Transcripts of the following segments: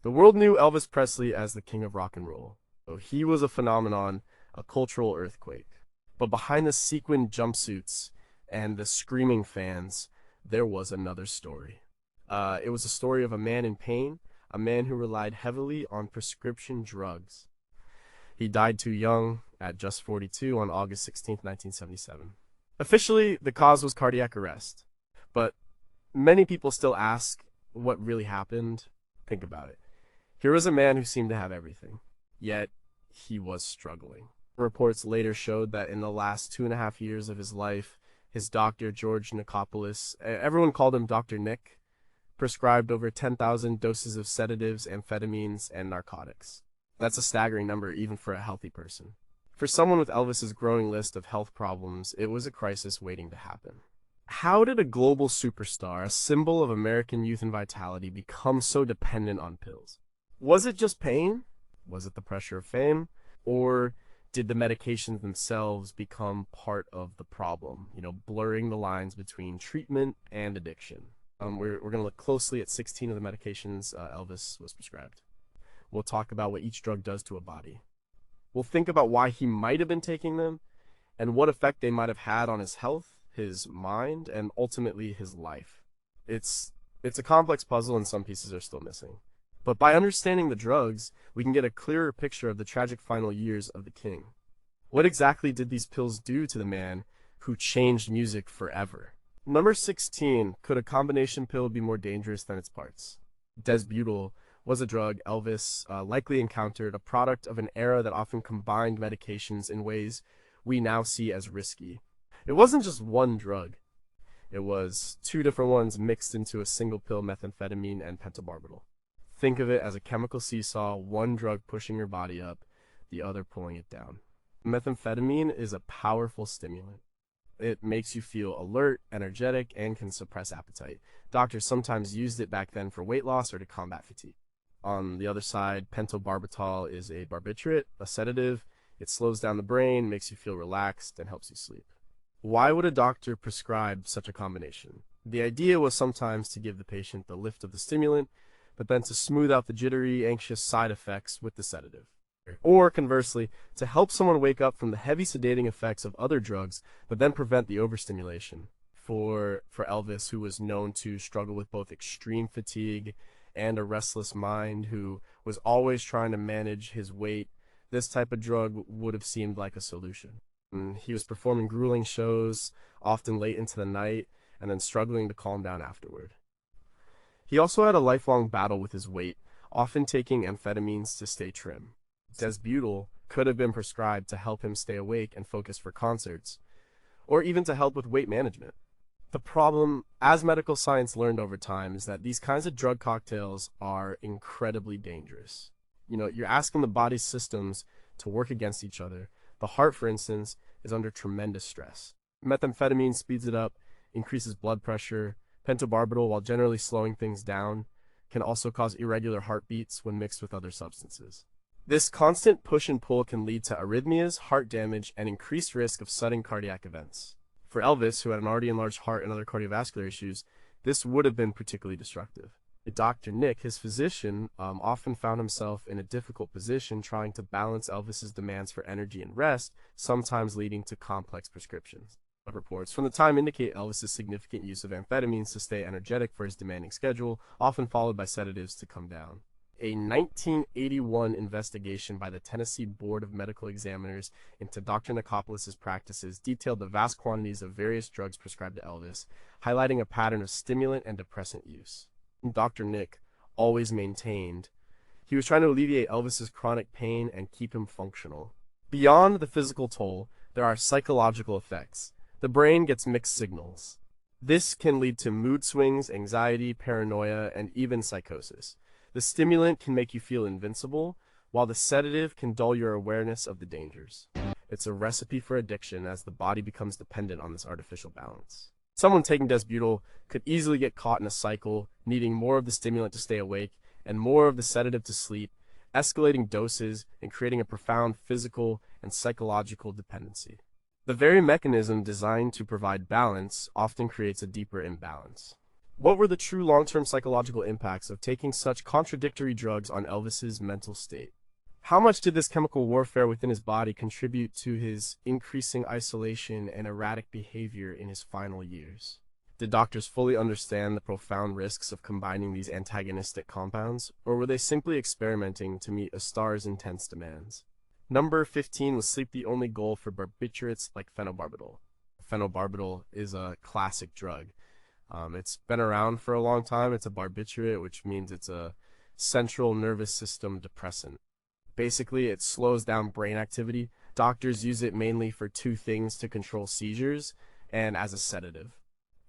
The world knew Elvis Presley as the king of rock and roll. So he was a phenomenon, a cultural earthquake. But behind the sequined jumpsuits and the screaming fans, there was another story. It was a story of a man in pain, a man who relied heavily on prescription drugs. He died too young, at just 42, on August 16th, 1977. Officially, the cause was cardiac arrest. But many people still ask what really happened. Think about it. Here was a man who seemed to have everything, yet he was struggling. Reports later showed that in the last 2.5 years of his life, his doctor, George Nicopolis, everyone called him Dr. Nick, prescribed over 10,000 doses of sedatives, amphetamines, and narcotics. That's a staggering number even for a healthy person. For someone with Elvis's growing list of health problems, it was a crisis waiting to happen. How did a global superstar, a symbol of American youth and vitality, become so dependent on pills? Was it just pain? Was it the pressure of fame? Or did the medications themselves become part of the problem, blurring the lines between treatment and addiction? We're going to look closely at 16 of the medications Elvis was prescribed. We'll talk about what each drug does to a body. We'll think about why he might have been taking them and what effect they might have had on his health, his mind, and ultimately his life. It's a complex puzzle and some pieces are still missing. But by understanding the drugs, we can get a clearer picture of the tragic final years of the king. What exactly did these pills do to the man who changed music forever? Number 16, could a combination pill be more dangerous than its parts? Desbutal was a drug Elvis likely encountered, a product of an era that often combined medications in ways we now see as risky. It wasn't just one drug. It was two different ones mixed into a single pill, methamphetamine and pentobarbital. Think of it as a chemical seesaw, one drug pushing your body up, the other pulling it down. Methamphetamine is a powerful stimulant. It makes you feel alert, energetic, and can suppress appetite. Doctors sometimes used it back then for weight loss or to combat fatigue. On the other side, pentobarbital is a barbiturate, a sedative. It slows down the brain, makes you feel relaxed, and helps you sleep. Why would a doctor prescribe such a combination? The idea was sometimes to give the patient the lift of the stimulant, but then to smooth out the jittery, anxious side effects with the sedative. Or conversely, to help someone wake up from the heavy sedating effects of other drugs, but then prevent the overstimulation. For Elvis, who was known to struggle with both extreme fatigue and a restless mind, who was always trying to manage his weight, this type of drug would have seemed like a solution. He was performing grueling shows, often late into the night, and then struggling to calm down afterward. He also had a lifelong battle with his weight, often taking amphetamines to stay trim. Desbutal could have been prescribed to help him stay awake and focus for concerts, or even to help with weight management. The problem, as medical science learned over time, is that these kinds of drug cocktails are incredibly dangerous. You're asking the body's systems to work against each other. The heart, for instance, is under tremendous stress. Methamphetamine speeds it up, increases blood pressure. Pentobarbital, while generally slowing things down, can also cause irregular heartbeats when mixed with other substances. This constant push and pull can lead to arrhythmias, heart damage, and increased risk of sudden cardiac events. For Elvis, who had an already enlarged heart and other cardiovascular issues, this would have been particularly destructive. Dr. Nick, his physician, often found himself in a difficult position trying to balance Elvis's demands for energy and rest, sometimes leading to complex prescriptions. Reports from the time indicate Elvis's significant use of amphetamines to stay energetic for his demanding schedule, often followed by sedatives to come down. A 1981 investigation by the Tennessee Board of Medical Examiners into Dr. Nicopolis's practices detailed the vast quantities of various drugs prescribed to Elvis, highlighting a pattern of stimulant and depressant use. Dr. Nick always maintained he was trying to alleviate Elvis's chronic pain and keep him functional. Beyond the physical toll, there are psychological effects. The brain gets mixed signals. This can lead to mood swings, anxiety, paranoia, and even psychosis. The stimulant can make you feel invincible, while the sedative can dull your awareness of the dangers. It's a recipe for addiction as the body becomes dependent on this artificial balance. Someone taking Desbutal could easily get caught in a cycle, needing more of the stimulant to stay awake and more of the sedative to sleep, escalating doses and creating a profound physical and psychological dependency. The very mechanism designed to provide balance often creates a deeper imbalance. What were the true long-term psychological impacts of taking such contradictory drugs on Elvis's mental state? How much did this chemical warfare within his body contribute to his increasing isolation and erratic behavior in his final years? Did doctors fully understand the profound risks of combining these antagonistic compounds, or were they simply experimenting to meet a star's intense demands? Number 15, was sleep the only goal for barbiturates like phenobarbital? Phenobarbital is a classic drug. It's been around for a long time. It's a barbiturate, which means it's a central nervous system depressant. Basically, it slows down brain activity. Doctors use it mainly for two things: to control seizures and as a sedative.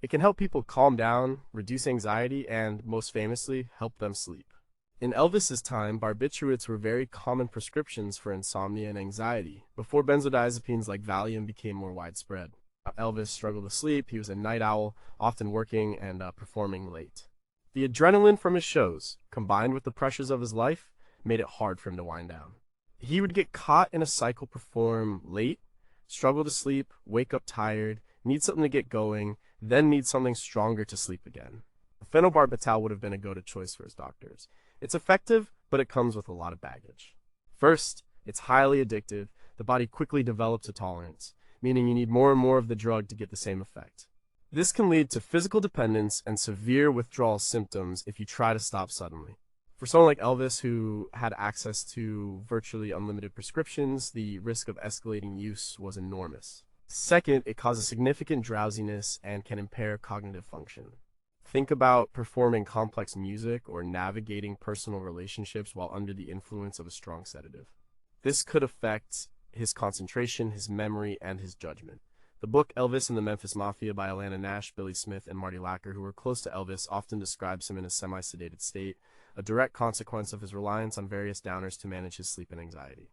It can help people calm down, reduce anxiety, and, most famously, help them sleep. In Elvis's time, barbiturates were very common prescriptions for insomnia and anxiety, before benzodiazepines like Valium became more widespread. Elvis struggled to sleep. He was a night owl, often working and performing late. The adrenaline from his shows, combined with the pressures of his life, made it hard for him to wind down. He would get caught in a cycle: perform late, struggle to sleep, wake up tired, need something to get going, then need something stronger to sleep again. Phenobarbital would have been a go-to choice for his doctors. It's effective, but it comes with a lot of baggage. First, it's highly addictive. The body quickly develops a tolerance, meaning you need more and more of the drug to get the same effect. This can lead to physical dependence and severe withdrawal symptoms if you try to stop suddenly. For someone like Elvis, who had access to virtually unlimited prescriptions, the risk of escalating use was enormous. Second, it causes significant drowsiness and can impair cognitive function. Think about performing complex music or navigating personal relationships while under the influence of a strong sedative. This could affect his concentration, his memory, and his judgment. The book Elvis and the Memphis Mafia by Alana Nash, Billy Smith, and Marty Lacker, who were close to Elvis, often describes him in a semi-sedated state, a direct consequence of his reliance on various downers to manage his sleep and anxiety.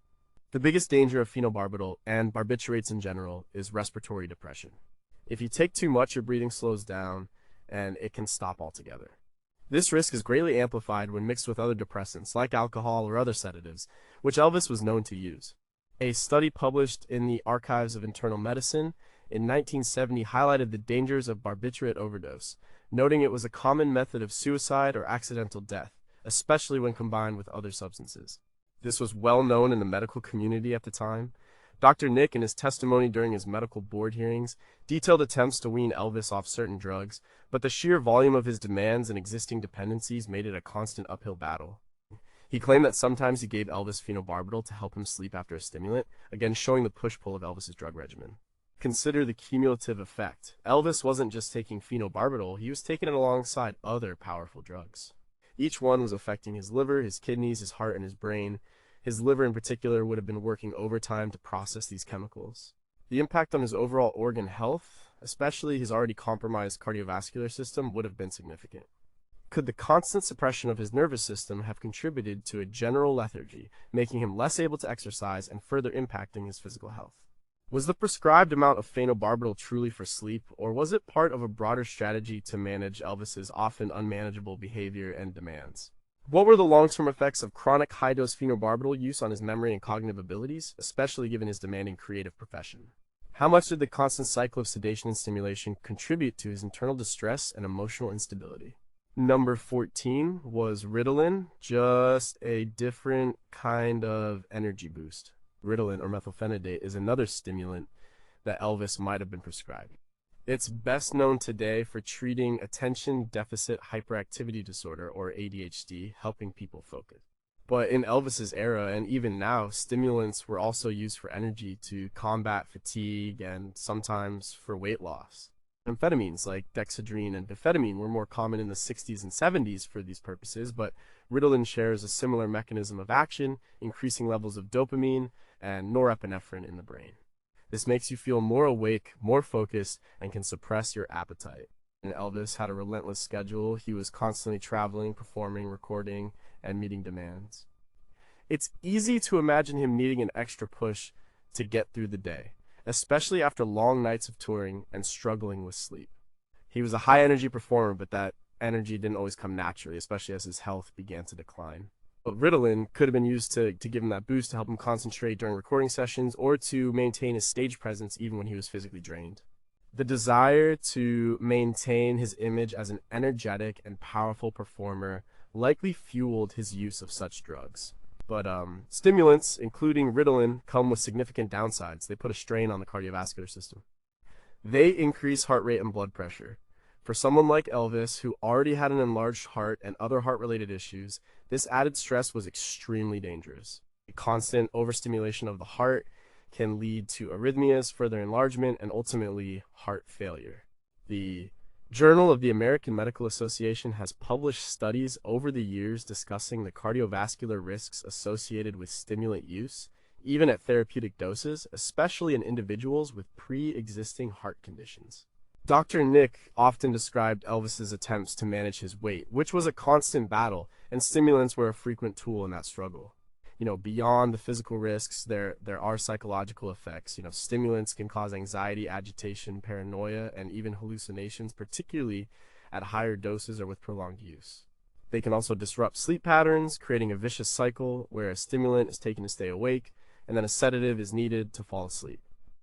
The biggest danger of phenobarbital, and barbiturates in general, is respiratory depression. If you take too much, your breathing slows down, and it can stop altogether. This risk is greatly amplified when mixed with other depressants, like alcohol or other sedatives, which Elvis was known to use. A study published in the Archives of Internal Medicine in 1970 highlighted the dangers of barbiturate overdose, noting it was a common method of suicide or accidental death, especially when combined with other substances. This was well known in the medical community at the time. Dr. Nick, in his testimony during his medical board hearings, detailed attempts to wean Elvis off certain drugs, but the sheer volume of his demands and existing dependencies made it a constant uphill battle. He claimed that sometimes he gave Elvis phenobarbital to help him sleep after a stimulant, again showing the push-pull of Elvis's drug regimen. Consider the cumulative effect. Elvis wasn't just taking phenobarbital, he was taking it alongside other powerful drugs. Each one was affecting his liver, his kidneys, his heart, and his brain. His liver in particular would have been working overtime to process these chemicals. The impact on his overall organ health, especially his already compromised cardiovascular system, would have been significant. Could the constant suppression of his nervous system have contributed to a general lethargy, making him less able to exercise and further impacting his physical health? Was the prescribed amount of phenobarbital truly for sleep, or was it part of a broader strategy to manage Elvis's often unmanageable behavior and demands? What were the long-term effects of chronic high-dose phenobarbital use on his memory and cognitive abilities, especially given his demanding creative profession? How much did the constant cycle of sedation and stimulation contribute to his internal distress and emotional instability? Number 14 was Ritalin, just a different kind of energy boost. Ritalin, or methylphenidate, is another stimulant that Elvis might have been prescribed. It's best known today for treating attention deficit hyperactivity disorder, or ADHD, helping people focus. But in Elvis's era, and even now, stimulants were also used for energy to combat fatigue and sometimes for weight loss. Amphetamines like dexedrine and bifetamine were more common in the 60s and 70s for these purposes, but Ritalin shares a similar mechanism of action, increasing levels of dopamine and norepinephrine in the brain. This makes you feel more awake, more focused, and can suppress your appetite. And Elvis had a relentless schedule. He was constantly traveling, performing, recording, and meeting demands. It's easy to imagine him needing an extra push to get through the day, especially after long nights of touring and struggling with sleep. He was a high-energy performer, but that energy didn't always come naturally, especially as his health began to decline. But Ritalin could have been used to give him that boost to help him concentrate during recording sessions or to maintain his stage presence even when he was physically drained. The desire to maintain his image as an energetic and powerful performer likely fueled his use of such drugs. But stimulants, including Ritalin, come with significant downsides. They put a strain on the cardiovascular system. They increase heart rate and blood pressure. For someone like Elvis, who already had an enlarged heart and other heart-related issues, this added stress was extremely dangerous. Constant overstimulation of the heart can lead to arrhythmias, further enlargement, and ultimately heart failure. The Journal of the American Medical Association has published studies over the years discussing the cardiovascular risks associated with stimulant use, even at therapeutic doses, especially in individuals with pre-existing heart conditions. Dr. Nick often described Elvis's attempts to manage his weight, which was a constant battle, and stimulants were a frequent tool in that struggle. Beyond the physical risks, there are psychological effects. Stimulants can cause anxiety, agitation, paranoia, and even hallucinations, particularly at higher doses or with prolonged use. They can also disrupt sleep patterns, creating a vicious cycle where a stimulant is taken to stay awake, and then a sedative is needed to fall asleep.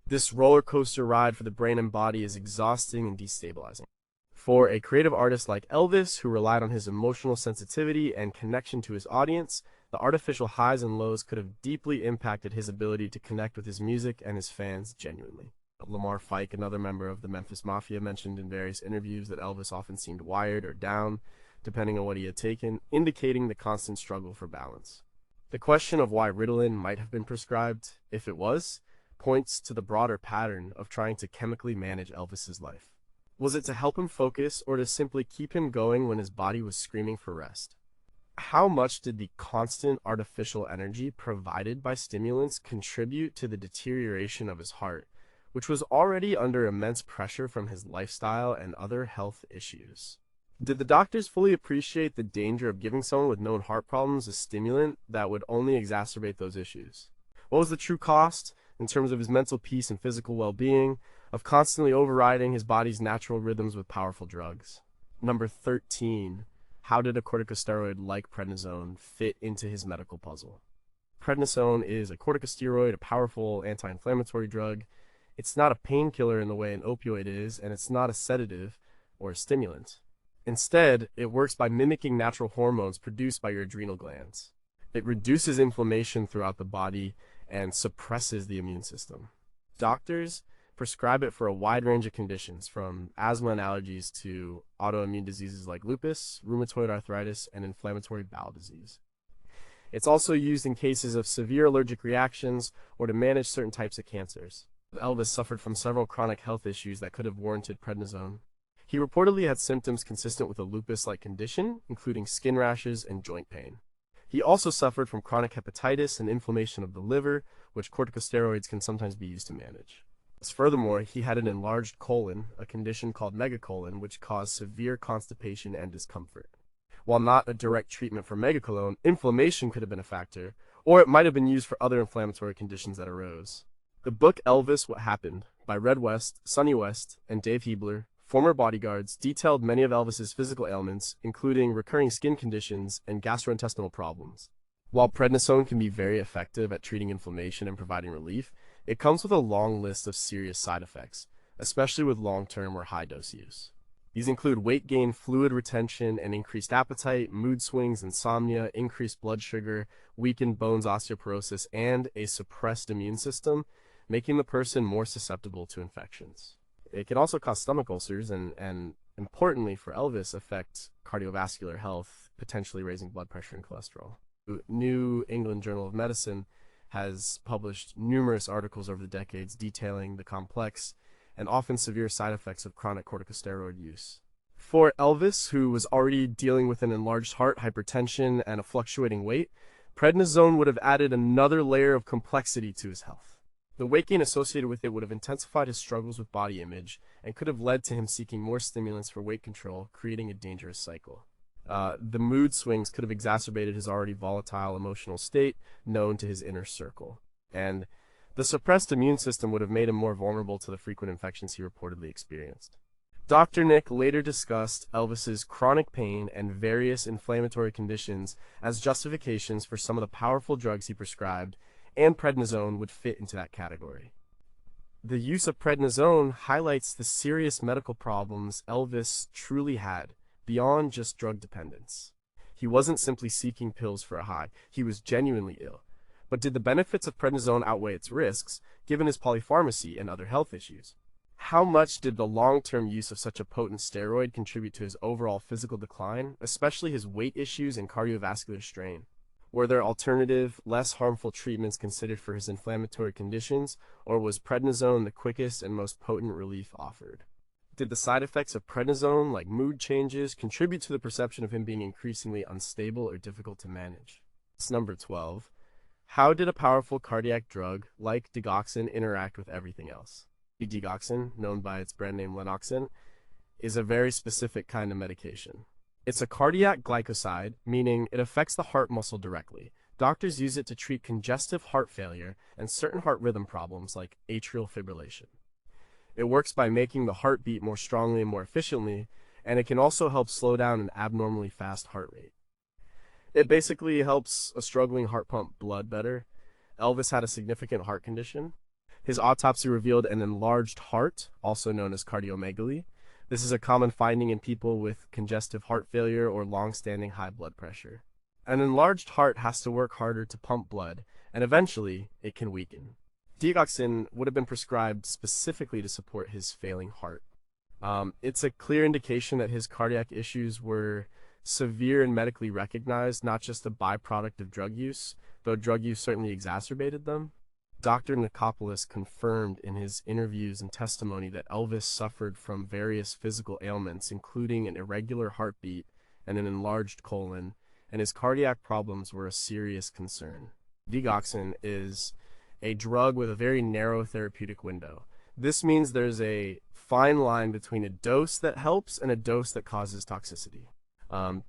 This roller coaster ride for the brain and body is exhausting and destabilizing. For a creative artist like Elvis, who relied on his emotional sensitivity and connection to his audience, the artificial highs and lows could have deeply impacted his ability to connect with his music and his fans genuinely. Lamar Fike, another member of the Memphis Mafia, mentioned in various interviews that Elvis often seemed wired or down, depending on what he had taken, indicating the constant struggle for balance. The question of why Ritalin might have been prescribed, if it was, points to the broader pattern of trying to chemically manage Elvis's life. Was it to help him focus or to simply keep him going when his body was screaming for rest? How much did the constant artificial energy provided by stimulants contribute to the deterioration of his heart, which was already under immense pressure from his lifestyle and other health issues? Did the doctors fully appreciate the danger of giving someone with known heart problems a stimulant that would only exacerbate those issues? What was the true cost, in terms of his mental peace and physical well-being, of constantly overriding his body's natural rhythms with powerful drugs? Number 13. How did a corticosteroid like prednisone fit into his medical puzzle? Prednisone is a corticosteroid, a powerful anti-inflammatory drug. It's not a painkiller in the way an opioid is, and it's not a sedative or a stimulant. Instead, it works by mimicking natural hormones produced by your adrenal glands. It reduces inflammation throughout the body and suppresses the immune system. Doctors prescribe it for a wide range of conditions, from asthma and allergies to autoimmune diseases like lupus, rheumatoid arthritis, and inflammatory bowel disease. It's also used in cases of severe allergic reactions or to manage certain types of cancers. Elvis suffered from several chronic health issues that could have warranted prednisone. He reportedly had symptoms consistent with a lupus-like condition, including skin rashes and joint pain. He also suffered from chronic hepatitis and inflammation of the liver, which corticosteroids can sometimes be used to manage. Furthermore, he had an enlarged colon, a condition called megacolon, which caused severe constipation and discomfort. While not a direct treatment for megacolon, inflammation could have been a factor, or it might have been used for other inflammatory conditions that arose. The book Elvis, What Happened, by Red West, Sonny West, and Dave Hebler, former bodyguards, detailed many of Elvis's physical ailments, including recurring skin conditions and gastrointestinal problems. While prednisone can be very effective at treating inflammation and providing relief, it comes with a long list of serious side effects, especially with long-term or high-dose use. These include weight gain, fluid retention, and increased appetite, mood swings, insomnia, increased blood sugar, weakened bones, osteoporosis, and a suppressed immune system, making the person more susceptible to infections. It can also cause stomach ulcers and importantly for Elvis, affect cardiovascular health, potentially raising blood pressure and cholesterol. New England Journal of Medicine has published numerous articles over the decades detailing the complex and often severe side effects of chronic corticosteroid use. For Elvis, who was already dealing with an enlarged heart, hypertension, and a fluctuating weight, prednisone would have added another layer of complexity to his health. The weight gain associated with it would have intensified his struggles with body image and could have led to him seeking more stimulants for weight control, creating a dangerous cycle. The mood swings could have exacerbated his already volatile emotional state known to his inner circle. And the suppressed immune system would have made him more vulnerable to the frequent infections he reportedly experienced. Dr. Nick later discussed Elvis's chronic pain and various inflammatory conditions as justifications for some of the powerful drugs he prescribed, and prednisone would fit into that category. The use of prednisone highlights the serious medical problems Elvis truly had, beyond just drug dependence. He wasn't simply seeking pills for a high, he was genuinely ill. But did the benefits of prednisone outweigh its risks, given his polypharmacy and other health issues? How much did the long-term use of such a potent steroid contribute to his overall physical decline, especially his weight issues and cardiovascular strain? Were there alternative, less harmful treatments considered for his inflammatory conditions, or was prednisone the quickest and most potent relief offered? Did the side effects of prednisone, like mood changes, contribute to the perception of him being increasingly unstable or difficult to manage? It's number 12. How did a powerful cardiac drug, like digoxin, interact with everything else? Digoxin, known by its brand name Lenoxin, is a very specific kind of medication. It's a cardiac glycoside, meaning it affects the heart muscle directly. Doctors use it to treat congestive heart failure and certain heart rhythm problems like atrial fibrillation. It works by making the heart beat more strongly and more efficiently, and it can also help slow down an abnormally fast heart rate. It basically helps a struggling heart pump blood better. Elvis had a significant heart condition. His autopsy revealed an enlarged heart, also known as cardiomegaly. This is a common finding in people with congestive heart failure or long-standing high blood pressure. An enlarged heart has to work harder to pump blood, and eventually it can weaken. Digoxin would have been prescribed specifically to support his failing heart. It's a clear indication that his cardiac issues were severe and medically recognized, not just a byproduct of drug use, though drug use certainly exacerbated them. Dr. Nikopoulos confirmed in his interviews and testimony that Elvis suffered from various physical ailments, including an irregular heartbeat and an enlarged colon, and his cardiac problems were a serious concern. Digoxin is a drug with a very narrow therapeutic window. This means there's a fine line between a dose that helps and a dose that causes toxicity.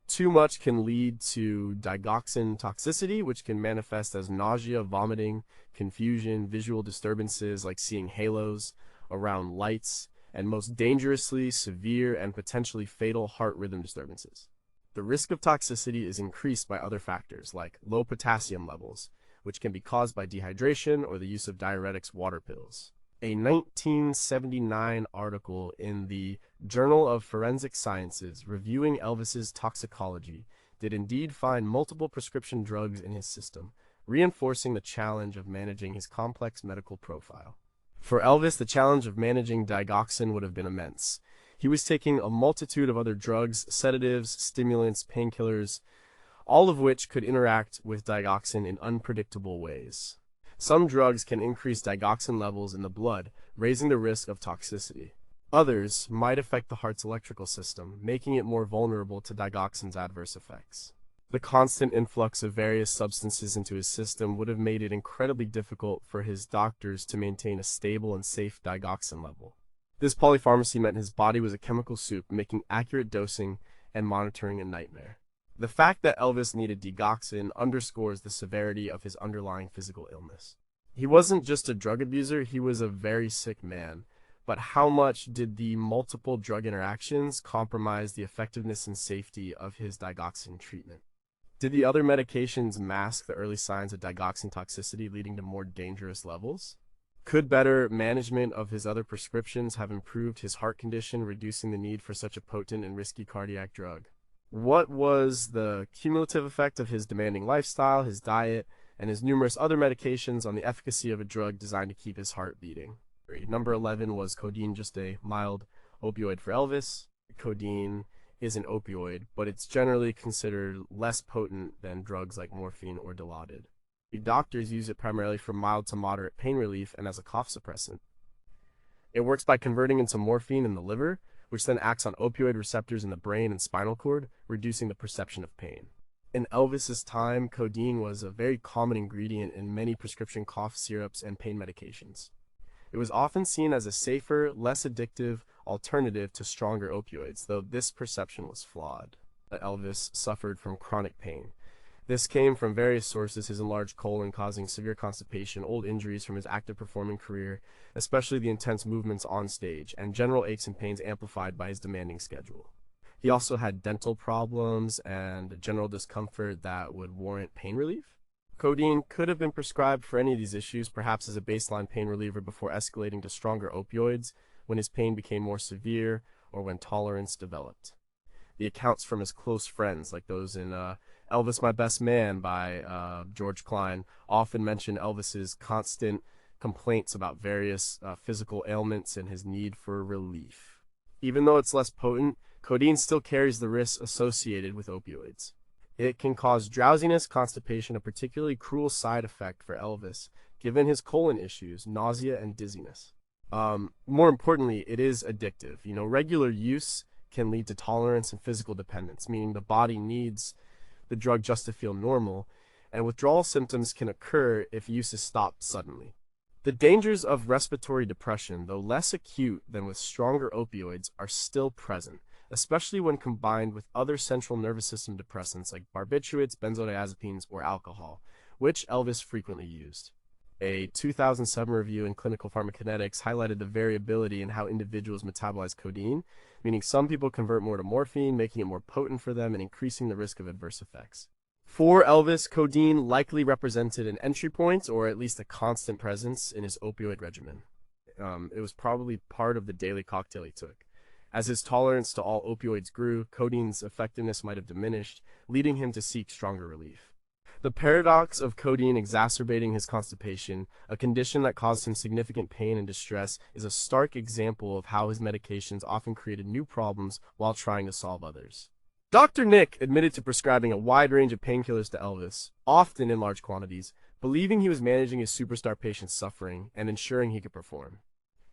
Too much can lead to digoxin toxicity, which can manifest as nausea, vomiting, confusion, visual disturbances like seeing halos around lights, and most dangerously, severe and potentially fatal heart rhythm disturbances. The risk of toxicity is increased by other factors like low potassium levels, which can be caused by dehydration or the use of diuretics water pills. A 1979 article in the Journal of Forensic Sciences reviewing Elvis's toxicology did indeed find multiple prescription drugs in his system, reinforcing the challenge of managing his complex medical profile. For Elvis, the challenge of managing digoxin would have been immense. He was taking a multitude of other drugs, sedatives, stimulants, painkillers, all of which could interact with digoxin in unpredictable ways. Some drugs can increase digoxin levels in the blood, raising the risk of toxicity. Others might affect the heart's electrical system, making it more vulnerable to digoxin's adverse effects. The constant influx of various substances into his system would have made it incredibly difficult for his doctors to maintain a stable and safe digoxin level. This polypharmacy meant his body was a chemical soup, making accurate dosing and monitoring a nightmare. The fact that Elvis needed digoxin underscores the severity of his underlying physical illness. He wasn't just a drug abuser, he was a very sick man. But how much did the multiple drug interactions compromise the effectiveness and safety of his digoxin treatment? Did the other medications mask the early signs of digoxin toxicity, leading to more dangerous levels? Could better management of his other prescriptions have improved his heart condition, reducing the need for such a potent and risky cardiac drug? What was the cumulative effect of his demanding lifestyle, his diet, and his numerous other medications on the efficacy of a drug designed to keep his heart beating? Number 11 was codeine, just a mild opioid for Elvis. Codeine is an opioid, but it's generally considered less potent than drugs like morphine or Dilaudid. Doctors use it primarily for mild to moderate pain relief and as a cough suppressant. It works by converting into morphine in the liver, which then acts on opioid receptors in the brain and spinal cord, reducing the perception of pain. In Elvis's time, codeine was a very common ingredient in many prescription cough syrups and pain medications. It was often seen as a safer, less addictive alternative to stronger opioids, though this perception was flawed. Elvis suffered from chronic pain. This came from various sources: his enlarged colon causing severe constipation, old injuries from his active performing career, especially the intense movements on stage, and general aches and pains amplified by his demanding schedule. He also had dental problems and general discomfort that would warrant pain relief. Codeine could have been prescribed for any of these issues, perhaps as a baseline pain reliever before escalating to stronger opioids when his pain became more severe or when tolerance developed. The accounts from his close friends, like those in Elvis My Best Man by George Klein, often mention Elvis's constant complaints about various physical ailments and his need for relief. Even though it's less potent, codeine still carries the risks associated with opioids. It can cause drowsiness, constipation, a particularly cruel side effect for Elvis, given his colon issues, nausea, and dizziness. More importantly, it is addictive. Regular use can lead to tolerance and physical dependence, meaning the body needs the drug just to feel normal, and withdrawal symptoms can occur if use is stopped suddenly. The dangers of respiratory depression, though less acute than with stronger opioids, are still present, especially when combined with other central nervous system depressants like barbiturates, benzodiazepines, or alcohol, which Elvis frequently used. A 2007 review in Clinical Pharmacokinetics highlighted the variability in how individuals metabolize codeine, meaning some people convert more to morphine, making it more potent for them and increasing the risk of adverse effects. For Elvis, codeine likely represented an entry point, or at least a constant presence, in his opioid regimen. It was probably part of the daily cocktail he took. As his tolerance to all opioids grew, codeine's effectiveness might have diminished, leading him to seek stronger relief. The paradox of codeine exacerbating his constipation, a condition that caused him significant pain and distress, is a stark example of how his medications often created new problems while trying to solve others. Dr. Nick admitted to prescribing a wide range of painkillers to Elvis, often in large quantities, believing he was managing his superstar patient's suffering and ensuring he could perform.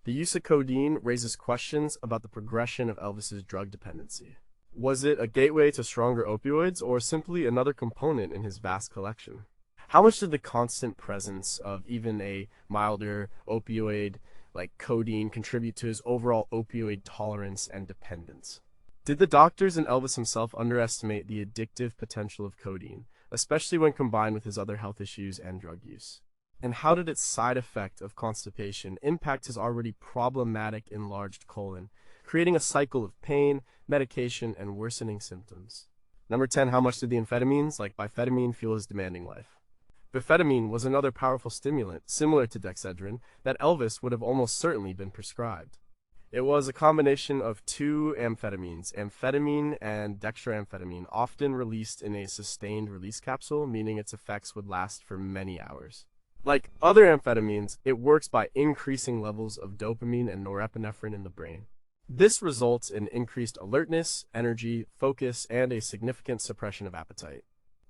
The use of codeine raises questions about the progression of Elvis's drug dependency. Was it a gateway to stronger opioids, or simply another component in his vast collection? How much did the constant presence of even a milder opioid like codeine contribute to his overall opioid tolerance and dependence? Did the doctors and Elvis himself underestimate the addictive potential of codeine, especially when combined with his other health issues and drug use? And how did its side effect of constipation impact his already problematic enlarged colon, creating a cycle of pain, medication, and worsening symptoms? Number 10, how much did the amphetamines, like biphetamine, fuel his demanding life? Biphetamine was another powerful stimulant, similar to dexedrine, that Elvis would have almost certainly been prescribed. It was a combination of two amphetamines, amphetamine and dextroamphetamine, often released in a sustained release capsule, meaning its effects would last for many hours. Like other amphetamines, it works by increasing levels of dopamine and norepinephrine in the brain. This results in increased alertness, energy, focus, and a significant suppression of appetite.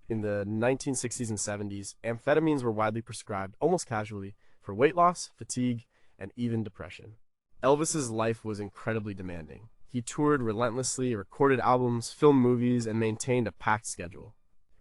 In the 1960s and 70s, amphetamines were widely prescribed almost casually for weight loss, fatigue, and even depression. Elvis's life was incredibly demanding. He toured relentlessly, recorded albums, filmed movies, and maintained a packed schedule.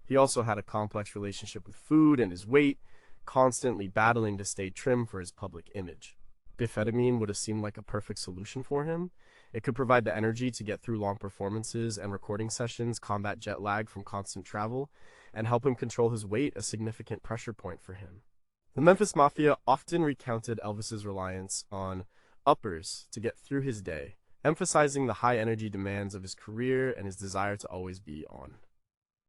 He also had a complex relationship with food and his weight, constantly battling to stay trim for his public image. Biphetamine would have seemed like a perfect solution for him. It could provide the energy to get through long performances and recording sessions, combat jet lag from constant travel, and help him control his weight, a significant pressure point for him. The Memphis Mafia often recounted Elvis's reliance on uppers to get through his day, emphasizing the high energy demands of his career and his desire to always be on.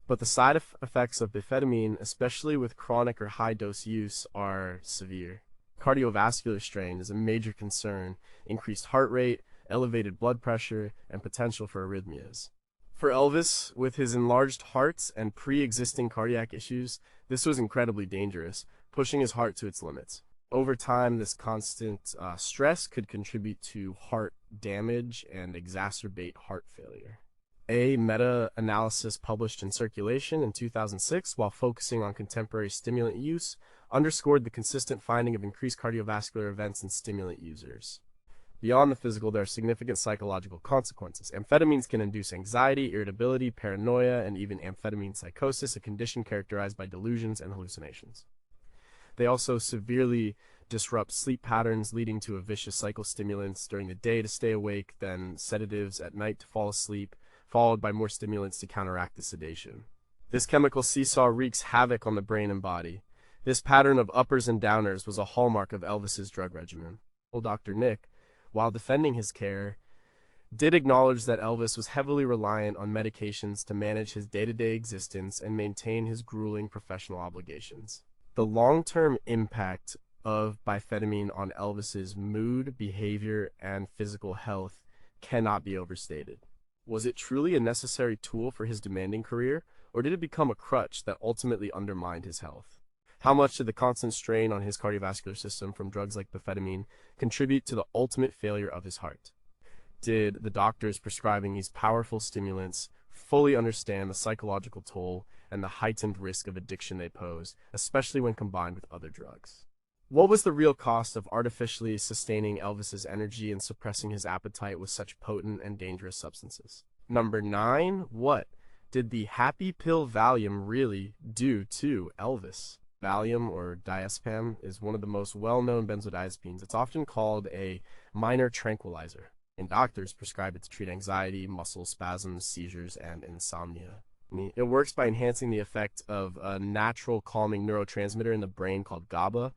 But the side effects of biphetamine, especially with chronic or high-dose use, are severe. Cardiovascular strain is a major concern, increased heart rate, elevated blood pressure, and potential for arrhythmias. For Elvis, with his enlarged heart and pre-existing cardiac issues, this was incredibly dangerous, pushing his heart to its limits. Over time, this constant stress could contribute to heart damage and exacerbate heart failure. A meta-analysis published in Circulation in 2006, while focusing on contemporary stimulant use, underscored the consistent finding of increased cardiovascular events in stimulant users. Beyond the physical, there are significant psychological consequences. Amphetamines can induce anxiety, irritability, paranoia, and even amphetamine psychosis, a condition characterized by delusions and hallucinations. They also severely disrupt sleep patterns, leading to a vicious cycle: stimulants during the day to stay awake, then sedatives at night to fall asleep, followed by more stimulants to counteract the sedation. This chemical seesaw wreaks havoc on the brain and body. This pattern of uppers and downers was a hallmark of Elvis's drug regimen. Dr. Nick, while defending his care, did acknowledge that Elvis was heavily reliant on medications to manage his day-to-day existence and maintain his grueling professional obligations. The long-term impact of biphetamine on Elvis's mood, behavior, and physical health cannot be overstated. Was it truly a necessary tool for his demanding career, or did it become a crutch that ultimately undermined his health? How much did the constant strain on his cardiovascular system from drugs like biphetamine contribute to the ultimate failure of his heart? Did the doctors prescribing these powerful stimulants fully understand the psychological toll and the heightened risk of addiction they pose, especially when combined with other drugs? What was the real cost of artificially sustaining Elvis's energy and suppressing his appetite with such potent and dangerous substances? Number 9, what did the happy pill Valium really do to Elvis? Valium, or diazepam, is one of the most well-known benzodiazepines. It's often called a minor tranquilizer, and doctors prescribe it to treat anxiety, muscle spasms, seizures, and insomnia. It works by enhancing the effect of a natural calming neurotransmitter in the brain called GABA,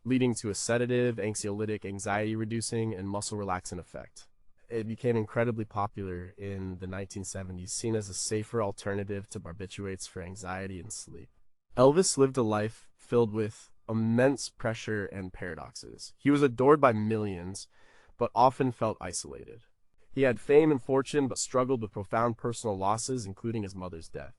leading to a sedative, anxiolytic, anxiety-reducing, and muscle-relaxant effect. It became incredibly popular in the 1970s, seen as a safer alternative to barbiturates for anxiety and sleep. Elvis lived a life filled with immense pressure and paradoxes. He was adored by millions, but often felt isolated. He had fame and fortune, but struggled with profound personal losses, including his mother's death.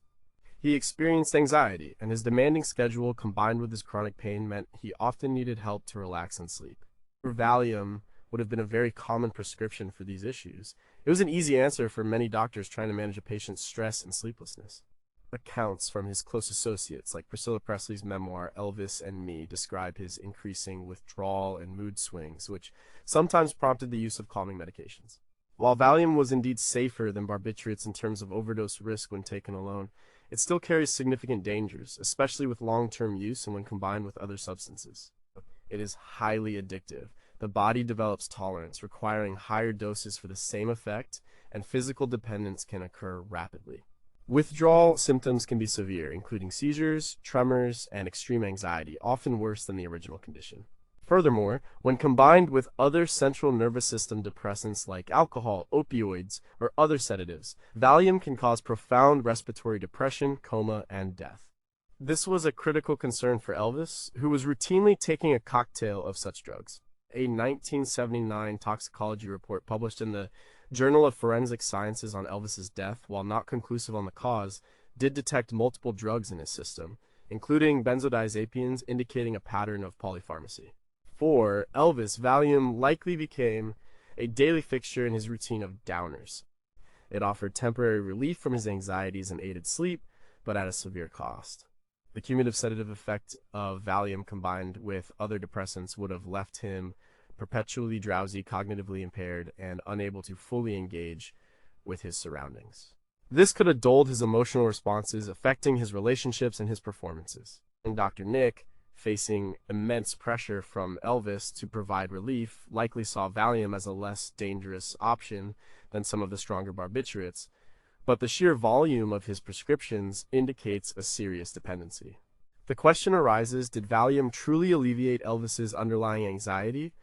He experienced anxiety, and his demanding schedule combined with his chronic pain meant he often needed help to relax and sleep. Valium would have been a very common prescription for these issues. It was an easy answer for many doctors trying to manage a patient's stress and sleeplessness. Accounts from his close associates, like Priscilla Presley's memoir Elvis and Me, describe his increasing withdrawal and mood swings, which sometimes prompted the use of calming medications. While Valium was indeed safer than barbiturates in terms of overdose risk when taken alone, it still carries significant dangers, especially with long-term use and when combined with other substances. It is highly addictive. The body develops tolerance, requiring higher doses for the same effect, and physical dependence can occur rapidly. Withdrawal symptoms can be severe, including seizures, tremors, and extreme anxiety, often worse than the original condition. Furthermore, when combined with other central nervous system depressants like alcohol, opioids, or other sedatives, Valium can cause profound respiratory depression, coma, and death. This was a critical concern for Elvis, who was routinely taking a cocktail of such drugs. A 1979 toxicology report published in the Journal of Forensic Sciences on Elvis's death, while not conclusive on the cause, did detect multiple drugs in his system, including benzodiazepines, indicating a pattern of polypharmacy. For Elvis, Valium likely became a daily fixture in his routine of downers. It offered temporary relief from his anxieties and aided sleep, but at a severe cost. The cumulative sedative effect of Valium combined with other depressants would have left him perpetually drowsy, cognitively impaired, and unable to fully engage with his surroundings. This could have dulled his emotional responses, affecting his relationships and his performances. And Dr. Nick, facing immense pressure from Elvis to provide relief, likely saw Valium as a less dangerous option than some of the stronger barbiturates, but the sheer volume of his prescriptions indicates a serious dependency. The question arises, did Valium truly alleviate Elvis's underlying anxiety,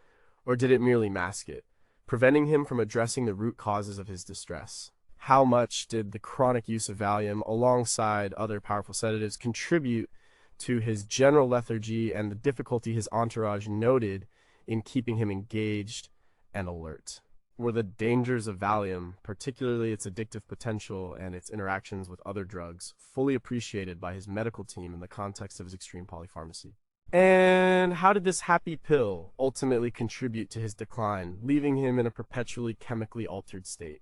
or did it merely mask it, preventing him from addressing the root causes of his distress? How much did the chronic use of Valium, alongside other powerful sedatives, contribute to his general lethargy and the difficulty his entourage noted in keeping him engaged and alert? Were the dangers of Valium, particularly its addictive potential and its interactions with other drugs, fully appreciated by his medical team in the context of his extreme polypharmacy? And how did this happy pill ultimately contribute to his decline, leaving him in a perpetually chemically altered state?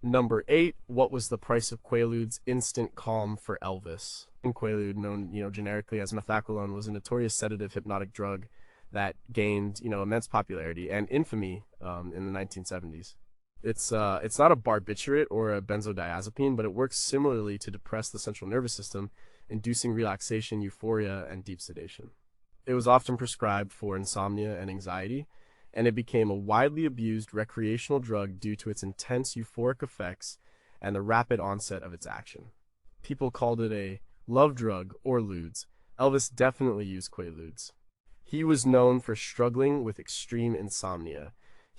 Number 8, what was the price of Quaalude's instant calm for Elvis? And Quaalude, known generically as methacrylone, was a notorious sedative hypnotic drug that gained immense popularity and infamy in the 1970s. It's not a barbiturate or a benzodiazepine, but it works similarly to depress the central nervous system, inducing relaxation, euphoria, and deep sedation. It was often prescribed for insomnia and anxiety, and it became a widely abused recreational drug due to its intense euphoric effects and the rapid onset of its action. People called it a love drug or ludes. Elvis definitely used Quaaludes. He was known for struggling with extreme insomnia.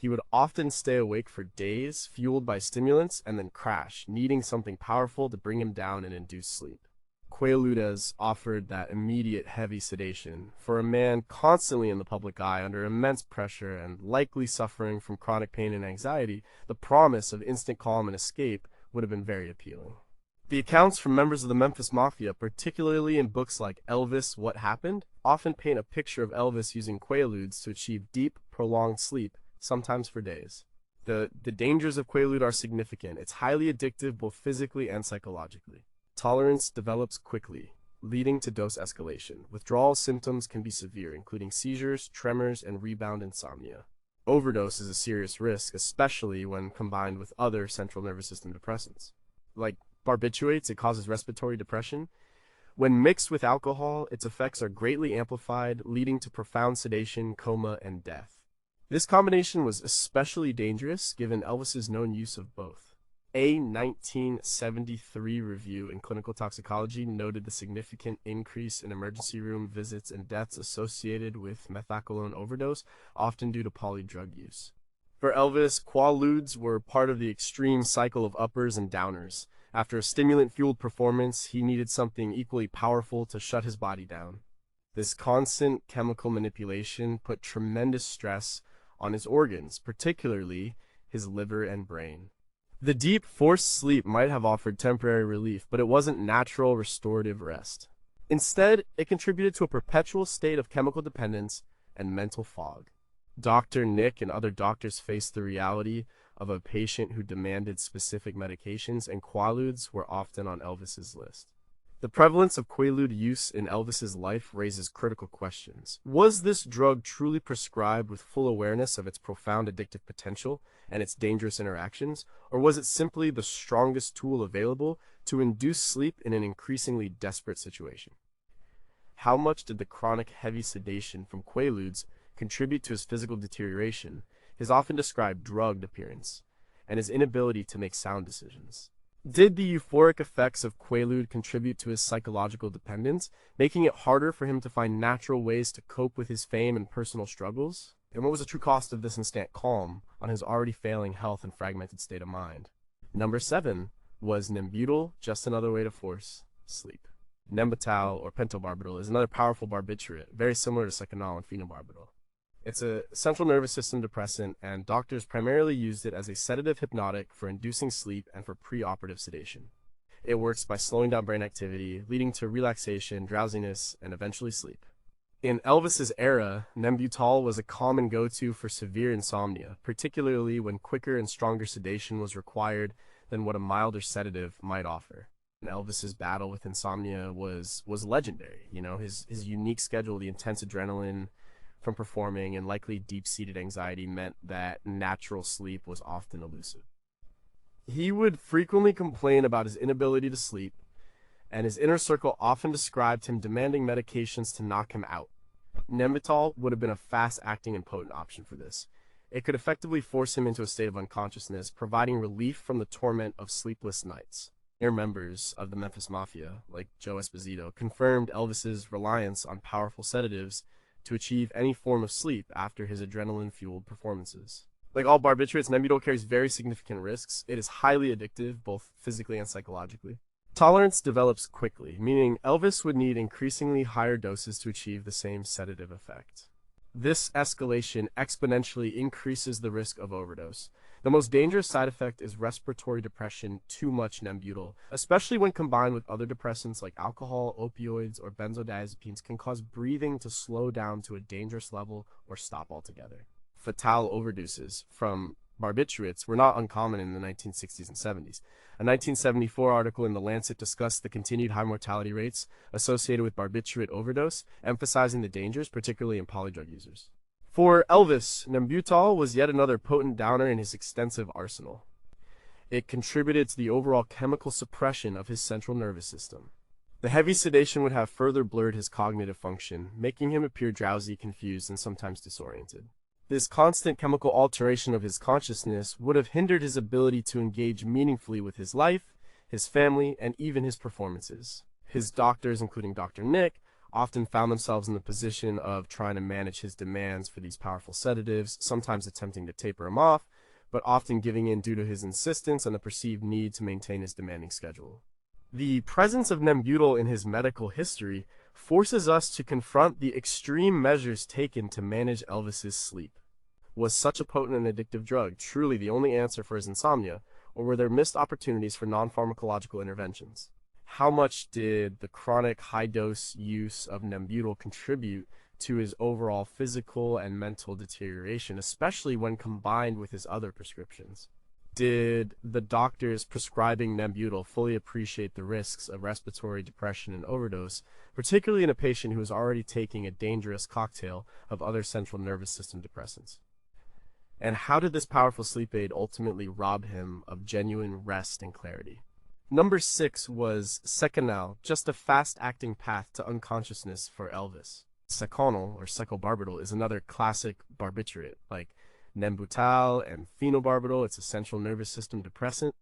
He would often stay awake for days, fueled by stimulants, and then crash, needing something powerful to bring him down and induce sleep. Quaaludes offered that immediate heavy sedation. For a man constantly in the public eye under immense pressure and likely suffering from chronic pain and anxiety, the promise of instant calm and escape would have been very appealing. The accounts from members of the Memphis Mafia, particularly in books like Elvis, What Happened, often paint a picture of Elvis using Quaaludes to achieve deep, prolonged sleep, sometimes for days. The dangers of Quaalude are significant. It's highly addictive both physically and psychologically. Tolerance develops quickly, leading to dose escalation. Withdrawal symptoms can be severe, including seizures, tremors, and rebound insomnia. Overdose is a serious risk, especially when combined with other central nervous system depressants. Like barbiturates, it causes respiratory depression. When mixed with alcohol, its effects are greatly amplified, leading to profound sedation, coma, and death. This combination was especially dangerous given Elvis's known use of both. A 1973 review in clinical toxicology noted the significant increase in emergency room visits and deaths associated with methacolone overdose, often due to polydrug use. For Elvis, Quaaludes were part of the extreme cycle of uppers and downers. After a stimulant-fueled performance, he needed something equally powerful to shut his body down. This constant chemical manipulation put tremendous stress on his organs, particularly his liver and brain. The deep, forced sleep might have offered temporary relief, but it wasn't natural, restorative rest. Instead, it contributed to a perpetual state of chemical dependence and mental fog. Dr. Nick and other doctors faced the reality of a patient who demanded specific medications, and Quaaludes were often on Elvis's list. The prevalence of Quaalude use in Elvis's life raises critical questions. Was this drug truly prescribed with full awareness of its profound addictive potential and its dangerous interactions, or was it simply the strongest tool available to induce sleep in an increasingly desperate situation? How much did the chronic heavy sedation from Quaaludes contribute to his physical deterioration, his often described drugged appearance, and his inability to make sound decisions? Did the euphoric effects of Quaalude contribute to his psychological dependence, making it harder for him to find natural ways to cope with his fame and personal struggles? And what was the true cost of this instant calm on his already failing health and fragmented state of mind? Number 7 was Desbutal, just another way to force sleep. Desbutal, or pentobarbital, is another powerful barbiturate, very similar to Seconal and Phenobarbital. It's a central nervous system depressant, and doctors primarily used it as a sedative hypnotic for inducing sleep and for preoperative sedation. It works by slowing down brain activity, leading to relaxation, drowsiness, and eventually sleep. In Elvis's era, Desbutal was a common go-to for severe insomnia, particularly when quicker and stronger sedation was required than what a milder sedative might offer. And Elvis's battle with insomnia was legendary. His unique schedule, the intense adrenaline from performing, and likely deep-seated anxiety meant that natural sleep was often elusive. He would frequently complain about his inability to sleep, and his inner circle often described him demanding medications to knock him out. Desbutal would have been a fast-acting and potent option for this. It could effectively force him into a state of unconsciousness, providing relief from the torment of sleepless nights. Near members of the Memphis Mafia, like Joe Esposito, confirmed Elvis's reliance on powerful sedatives to achieve any form of sleep after his adrenaline-fueled performances. Like all barbiturates, Desbutal carries very significant risks. It is highly addictive, both physically and psychologically. Tolerance develops quickly, meaning Elvis would need increasingly higher doses to achieve the same sedative effect. This escalation exponentially increases the risk of overdose. The most dangerous side effect is respiratory depression, too much Desbutal, especially when combined with other depressants like alcohol, opioids, or benzodiazepines, can cause breathing to slow down to a dangerous level or stop altogether. Fatal overdoses from barbiturates were not uncommon in the 1960s and 70s. A 1974 article in The Lancet discussed the continued high mortality rates associated with barbiturate overdose, emphasizing the dangers, particularly in polydrug users. For Elvis, Desbutal was yet another potent downer in his extensive arsenal. It contributed to the overall chemical suppression of his central nervous system. The heavy sedation would have further blurred his cognitive function, making him appear drowsy, confused, and sometimes disoriented. This constant chemical alteration of his consciousness would have hindered his ability to engage meaningfully with his life, his family, and even his performances. His doctors, including Dr. Nick, often found themselves in the position of trying to manage his demands for these powerful sedatives, sometimes attempting to taper him off, but often giving in due to his insistence and the perceived need to maintain his demanding schedule. The presence of Desbutal in his medical history forces us to confront the extreme measures taken to manage Elvis's sleep. Was such a potent and addictive drug truly the only answer for his insomnia, or were there missed opportunities for non-pharmacological interventions? How much did the chronic high-dose use of Desbutal contribute to his overall physical and mental deterioration, especially when combined with his other prescriptions? Did the doctors prescribing Desbutal fully appreciate the risks of respiratory depression and overdose, particularly in a patient who is already taking a dangerous cocktail of other central nervous system depressants? And how did this powerful sleep aid ultimately rob him of genuine rest and clarity? Number 6 was Seconal, just a fast-acting path to unconsciousness for Elvis. Seconal, or Secobarbital, is another classic barbiturate, like Desbutal and Phenobarbital. It's a central nervous system depressant.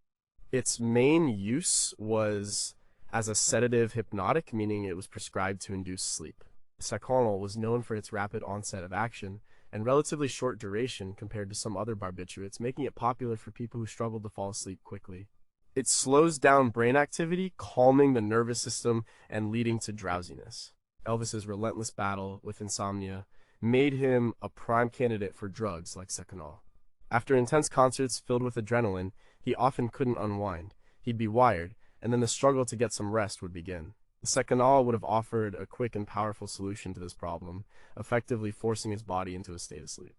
Its main use was as a sedative hypnotic, meaning it was prescribed to induce sleep. Seconal was known for its rapid onset of action and relatively short duration compared to some other barbiturates, making it popular for people who struggled to fall asleep quickly. It slows down brain activity, calming the nervous system and leading to drowsiness. Elvis's relentless battle with insomnia made him a prime candidate for drugs like Seconal. After intense concerts filled with adrenaline, he often couldn't unwind. He'd be wired, and then the struggle to get some rest would begin. Seconal would have offered a quick and powerful solution to this problem, effectively forcing his body into a state of sleep.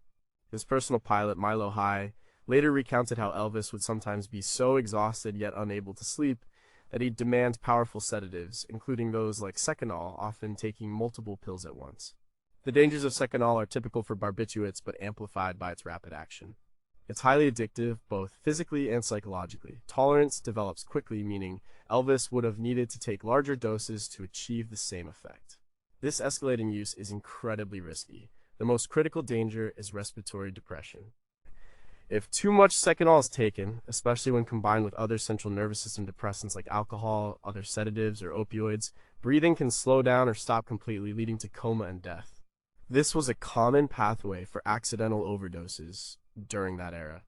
His personal pilot, Milo High, later recounted how Elvis would sometimes be so exhausted yet unable to sleep that he'd demand powerful sedatives, including those like Seconal, often taking multiple pills at once. The dangers of Seconal are typical for barbiturates but amplified by its rapid action. It's highly addictive, both physically and psychologically. Tolerance develops quickly, meaning Elvis would have needed to take larger doses to achieve the same effect. This escalating use is incredibly risky. The most critical danger is respiratory depression. If too much Seconal is taken, especially when combined with other central nervous system depressants like alcohol, other sedatives, or opioids, breathing can slow down or stop completely, leading to coma and death. This was a common pathway for accidental overdoses during that era.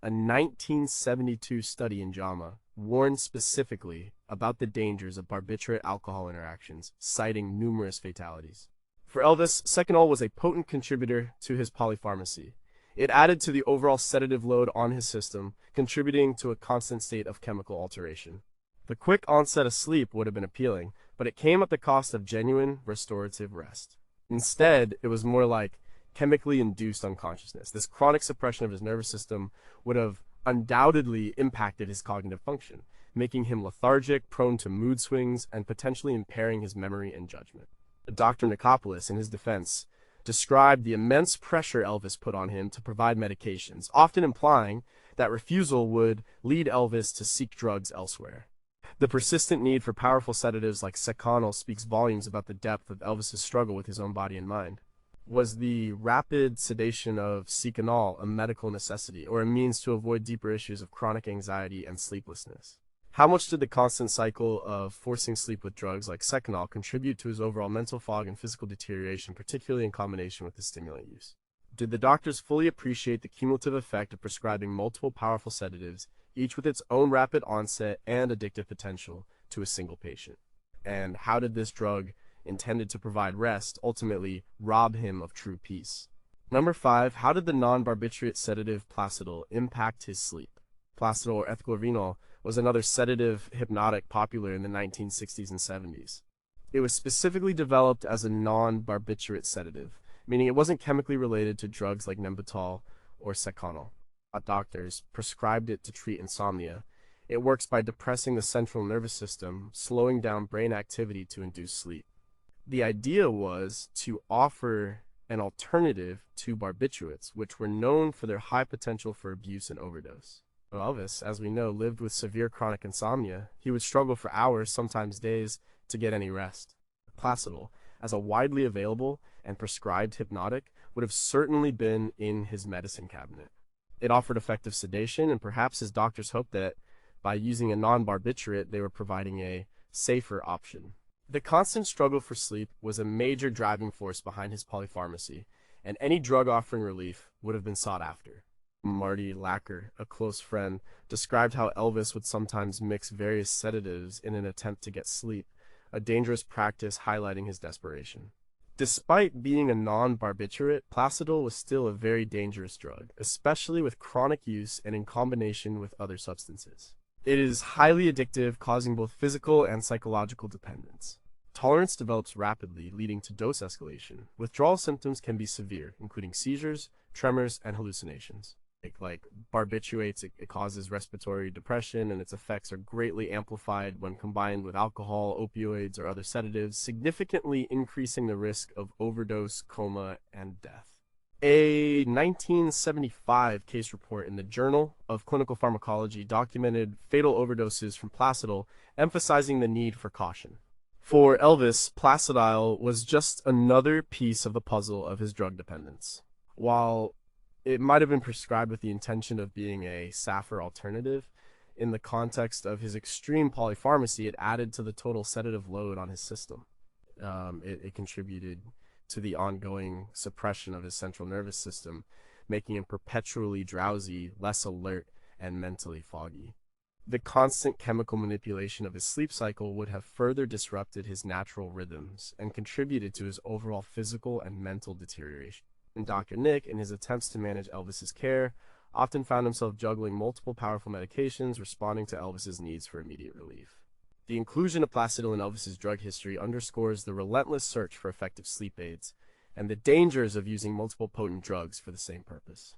A 1972 study in JAMA warned specifically about the dangers of barbiturate-alcohol interactions, citing numerous fatalities. For Elvis, Seconal was a potent contributor to his polypharmacy. It added to the overall sedative load on his system, contributing to a constant state of chemical alteration. The quick onset of sleep would have been appealing, but it came at the cost of genuine restorative rest. Instead, it was more like chemically induced unconsciousness. This chronic suppression of his nervous system would have undoubtedly impacted his cognitive function, making him lethargic, prone to mood swings, and potentially impairing his memory and judgment. Dr. Nicopolis, in his defense, described the immense pressure Elvis put on him to provide medications, often implying that refusal would lead Elvis to seek drugs elsewhere. The persistent need for powerful sedatives like Seconal speaks volumes about the depth of Elvis's struggle with his own body and mind. Was the rapid sedation of Seconal a medical necessity, or a means to avoid deeper issues of chronic anxiety and sleeplessness? How much did the constant cycle of forcing sleep with drugs like Seconal contribute to his overall mental fog and physical deterioration, particularly in combination with the stimulant use? Did the doctors fully appreciate the cumulative effect of prescribing multiple powerful sedatives, each with its own rapid onset and addictive potential, to a single patient? And how did this drug, intended to provide rest, ultimately rob him of true peace? Number 5, how did the non-barbiturate sedative Placidol impact his sleep? Placidol, or ethylorvinol, was another sedative hypnotic popular in the 1960s and 70s. It was specifically developed as a non-barbiturate sedative, meaning it wasn't chemically related to drugs like Desbutal or Seconal. Doctors prescribed it to treat insomnia. It works by depressing the central nervous system, slowing down brain activity to induce sleep. The idea was to offer an alternative to barbiturates, which were known for their high potential for abuse and overdose. Elvis, as we know, lived with severe chronic insomnia. He would struggle for hours, sometimes days, to get any rest. Placidol, as a widely available and prescribed hypnotic, would have certainly been in his medicine cabinet. It offered effective sedation, and perhaps his doctors hoped that by using a non-barbiturate, they were providing a safer option. The constant struggle for sleep was a major driving force behind his polypharmacy, and any drug offering relief would have been sought after. Marty Lacker, a close friend, described how Elvis would sometimes mix various sedatives in an attempt to get sleep, a dangerous practice highlighting his desperation. Despite being a non-barbiturate, Placidil was still a very dangerous drug, especially with chronic use and in combination with other substances. It is highly addictive, causing both physical and psychological dependence. Tolerance develops rapidly, leading to dose escalation. Withdrawal symptoms can be severe, including seizures, tremors, and hallucinations. Like barbiturates, it causes respiratory depression, and its effects are greatly amplified when combined with alcohol, opioids, or other sedatives, significantly increasing the risk of overdose, coma, and death. A 1975 case report in the Journal of Clinical Pharmacology documented fatal overdoses from Placidil, emphasizing the need for caution. For Elvis, Placidil was just another piece of the puzzle of his drug dependence. While it might have been prescribed with the intention of being a safer alternative, in the context of his extreme polypharmacy, it added to the total sedative load on his system. It contributed to the ongoing suppression of his central nervous system, making him perpetually drowsy, less alert, and mentally foggy. The constant chemical manipulation of his sleep cycle would have further disrupted his natural rhythms and contributed to his overall physical and mental deterioration. And Dr. Nick, in his attempts to manage Elvis's care, often found himself juggling multiple powerful medications, responding to Elvis's needs for immediate relief. The inclusion of Placidil in Elvis's drug history underscores the relentless search for effective sleep aids and the dangers of using multiple potent drugs for the same purpose.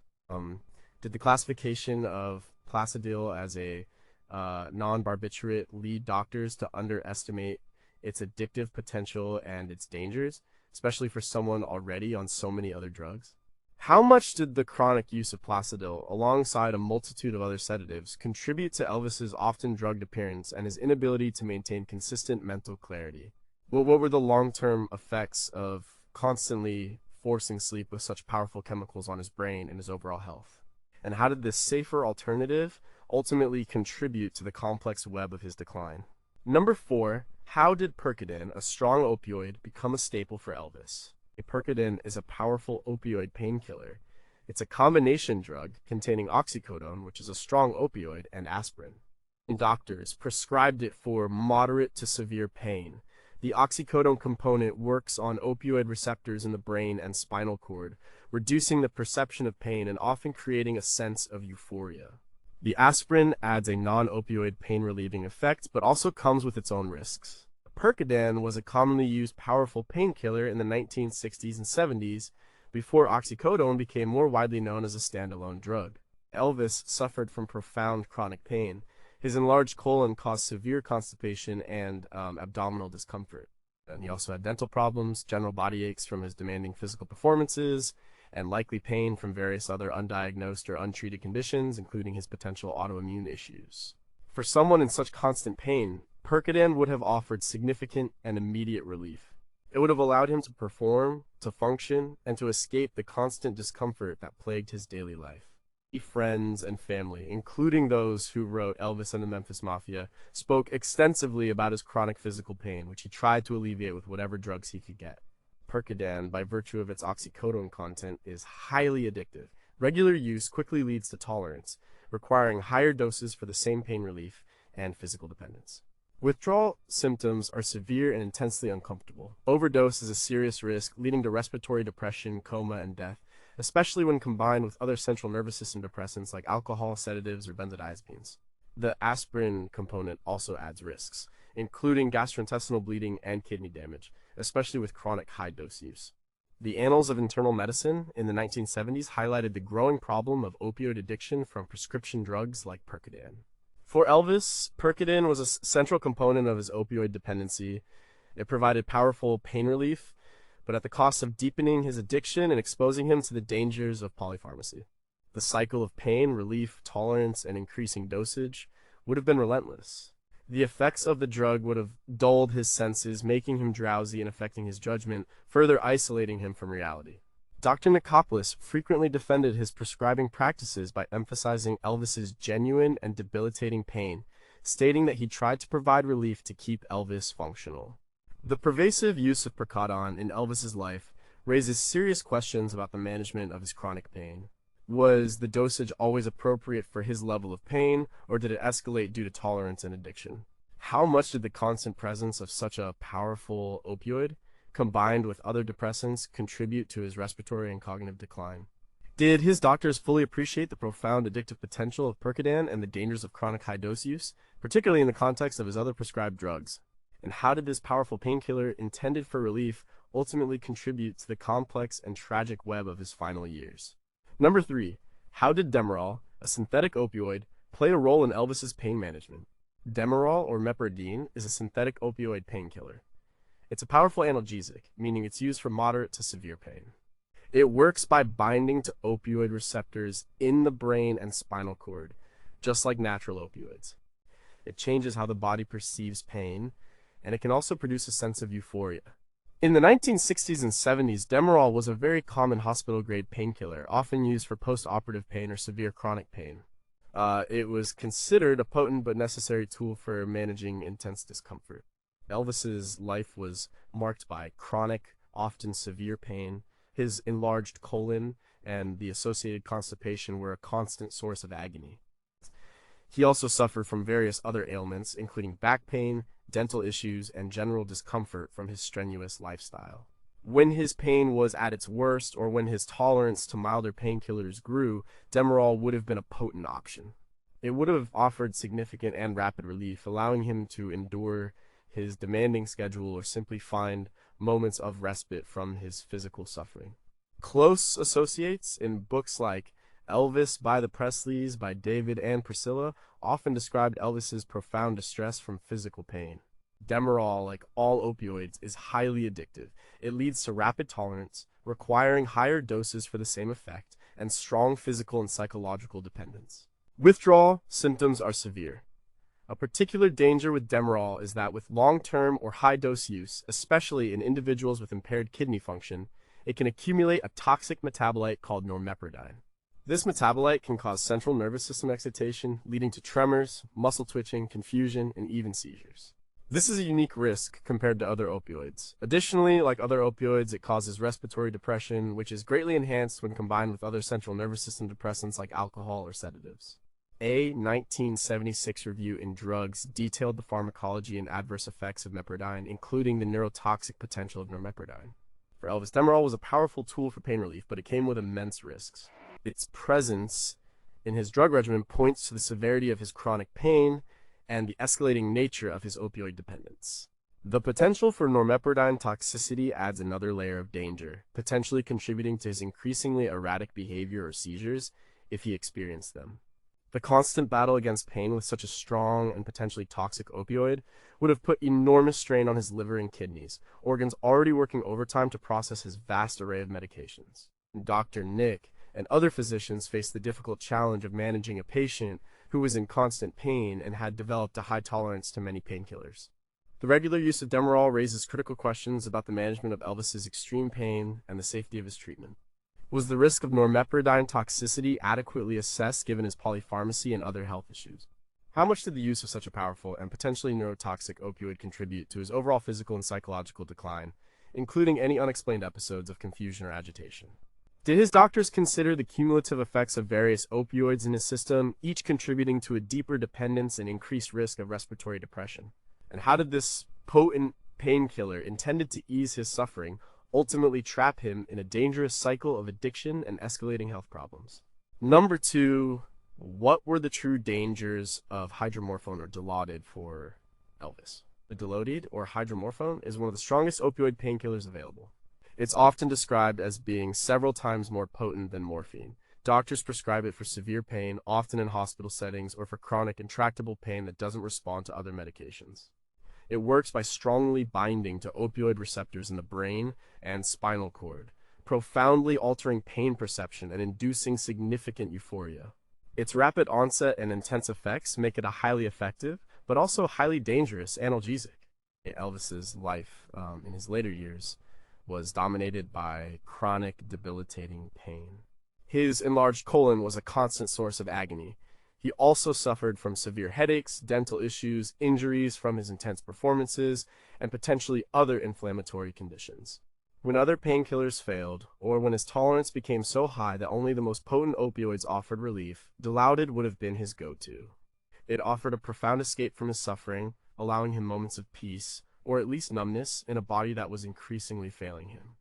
Did the classification of Placidil as a non-barbiturate lead doctors to underestimate its addictive potential and its dangers, especially for someone already on so many other drugs? How much did the chronic use of Placidil, alongside a multitude of other sedatives, contribute to Elvis's often drugged appearance and his inability to maintain consistent mental clarity? Well, what were the long-term effects of constantly forcing sleep with such powerful chemicals on his brain and his overall health? And how did this safer alternative ultimately contribute to the complex web of his decline? Number 4, how did Percodan, a strong opioid, become a staple for Elvis? Percodan is a powerful opioid painkiller. It's a combination drug containing oxycodone, which is a strong opioid, and aspirin. Doctors prescribed it for moderate to severe pain. The oxycodone component works on opioid receptors in the brain and spinal cord, reducing the perception of pain and often creating a sense of euphoria. The aspirin adds a non-opioid pain-relieving effect, but also comes with its own risks. Percodan was a commonly used powerful painkiller in the 1960s and 70s, before oxycodone became more widely known as a standalone drug. Elvis suffered from profound chronic pain. His enlarged colon caused severe constipation and abdominal discomfort. And he also had dental problems, general body aches from his demanding physical performances, and likely pain from various other undiagnosed or untreated conditions, including his potential autoimmune issues. For someone in such constant pain, Percodan would have offered significant and immediate relief. It would have allowed him to perform, to function, and to escape the constant discomfort that plagued his daily life. Friends and family, including those who wrote Elvis and the Memphis Mafia, spoke extensively about his chronic physical pain, which he tried to alleviate with whatever drugs he could get. Percodan, by virtue of its oxycodone content, is highly addictive. Regular use quickly leads to tolerance, requiring higher doses for the same pain relief and physical dependence. Withdrawal symptoms are severe and intensely uncomfortable. Overdose is a serious risk, leading to respiratory depression, coma, and death, especially when combined with other central nervous system depressants like alcohol, sedatives, or benzodiazepines. The aspirin component also adds risks, including gastrointestinal bleeding and kidney damage, especially with chronic high-dose use. The Annals of Internal Medicine in the 1970s highlighted the growing problem of opioid addiction from prescription drugs like Percodan. For Elvis, Percodan was a central component of his opioid dependency. It provided powerful pain relief, but at the cost of deepening his addiction and exposing him to the dangers of polypharmacy. The cycle of pain, relief, tolerance, and increasing dosage would have been relentless. The effects of the drug would have dulled his senses, making him drowsy and affecting his judgment, further isolating him from reality. Dr. Nikopoulos frequently defended his prescribing practices by emphasizing Elvis's genuine and debilitating pain, stating that he tried to provide relief to keep Elvis functional. The pervasive use of Percodon in Elvis's life raises serious questions about the management of his chronic pain. Was the dosage always appropriate for his level of pain, or did it escalate due to tolerance and addiction? How much did the constant presence of such a powerful opioid, combined with other depressants, contribute to his respiratory and cognitive decline? Did his doctors fully appreciate the profound addictive potential of Percodan and the dangers of chronic high-dose use, particularly in the context of his other prescribed drugs? And how did this powerful painkiller, intended for relief, ultimately contribute to the complex and tragic web of his final years? Number 3. How did Demerol, a synthetic opioid, play a role in Elvis's pain management? Demerol, or mepridine, is a synthetic opioid painkiller. It's a powerful analgesic, meaning it's used for moderate to severe pain. It works by binding to opioid receptors in the brain and spinal cord, just like natural opioids. It changes how the body perceives pain, and it can also produce a sense of euphoria. In the 1960s and 70s, Demerol was a very common hospital-grade painkiller, often used for post-operative pain or severe chronic pain. It was considered a potent but necessary tool for managing intense discomfort. Elvis's life was marked by chronic, often severe pain. His enlarged colon and the associated constipation were a constant source of agony. He also suffered from various other ailments, including back pain, dental issues, and general discomfort from his strenuous lifestyle. When his pain was at its worst, or when his tolerance to milder painkillers grew, Demerol would have been a potent option. It would have offered significant and rapid relief, allowing him to endure his demanding schedule or simply find moments of respite from his physical suffering. Close associates in books like Elvis by the Presleys by David and Priscilla often described Elvis's profound distress from physical pain. Demerol, like all opioids, is highly addictive. It leads to rapid tolerance, requiring higher doses for the same effect, and strong physical and psychological dependence. Withdrawal symptoms are severe. A particular danger with Demerol is that with long-term or high-dose use, especially in individuals with impaired kidney function, it can accumulate a toxic metabolite called normepridine. This metabolite can cause central nervous system excitation, leading to tremors, muscle twitching, confusion, and even seizures. This is a unique risk compared to other opioids. Additionally, like other opioids, it causes respiratory depression, which is greatly enhanced when combined with other central nervous system depressants like alcohol or sedatives. A 1976 review in Drugs detailed the pharmacology and adverse effects of mepridine, including the neurotoxic potential of normepridine. For Elvis, Demerol was a powerful tool for pain relief, but it came with immense risks. Its presence in his drug regimen points to the severity of his chronic pain and the escalating nature of his opioid dependence. The potential for normepridine toxicity adds another layer of danger, potentially contributing to his increasingly erratic behavior or seizures if he experienced them. The constant battle against pain with such a strong and potentially toxic opioid would have put enormous strain on his liver and kidneys, organs already working overtime to process his vast array of medications. Dr. Nick and other physicians faced the difficult challenge of managing a patient who was in constant pain and had developed a high tolerance to many painkillers. The regular use of Demerol raises critical questions about the management of Elvis's extreme pain and the safety of his treatment. Was the risk of normepridine toxicity adequately assessed given his polypharmacy and other health issues? How much did the use of such a powerful and potentially neurotoxic opioid contribute to his overall physical and psychological decline, including any unexplained episodes of confusion or agitation? Did his doctors consider the cumulative effects of various opioids in his system, each contributing to a deeper dependence and increased risk of respiratory depression? And how did this potent painkiller intended to ease his suffering ultimately trap him in a dangerous cycle of addiction and escalating health problems? Number 2, what were the true dangers of hydromorphone or Dilaudid for Elvis? The Dilaudid, or hydromorphone, is one of the strongest opioid painkillers available. It's often described as being several times more potent than morphine. Doctors prescribe it for severe pain, often in hospital settings, or for chronic intractable pain that doesn't respond to other medications. It works by strongly binding to opioid receptors in the brain and spinal cord, profoundly altering pain perception and inducing significant euphoria. Its rapid onset and intense effects make it a highly effective, but also highly dangerous analgesic. Elvis's life in his later years was dominated by chronic, debilitating pain. His enlarged colon was a constant source of agony. He also suffered from severe headaches, dental issues, injuries from his intense performances, and potentially other inflammatory conditions. When other painkillers failed, or when his tolerance became so high that only the most potent opioids offered relief, Dilaudid would have been his go-to. It offered a profound escape from his suffering, allowing him moments of peace, or at least numbness, in a body that was increasingly failing him.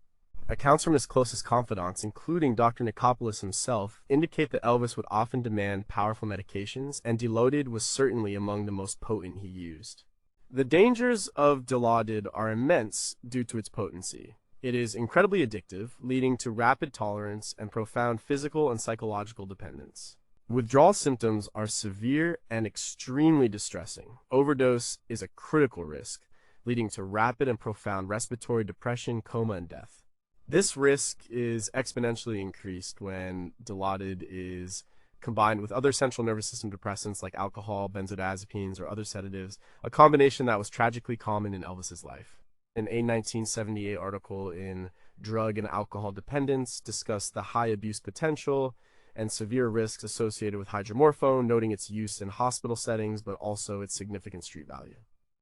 Accounts from his closest confidants, including Dr. Nicopolis himself, indicate that Elvis would often demand powerful medications, and Dilaudid was certainly among the most potent he used. The dangers of Dilaudid are immense due to its potency. It is incredibly addictive, leading to rapid tolerance and profound physical and psychological dependence. Withdrawal symptoms are severe and extremely distressing. Overdose is a critical risk, leading to rapid and profound respiratory depression, coma, and death. This risk is exponentially increased when Dilaudid is combined with other central nervous system depressants like alcohol, benzodiazepines, or other sedatives, a combination that was tragically common in Elvis's life. An 1978 article in Drug and Alcohol Dependence discussed the high abuse potential and severe risks associated with hydromorphone, noting its use in hospital settings, but also its significant street value.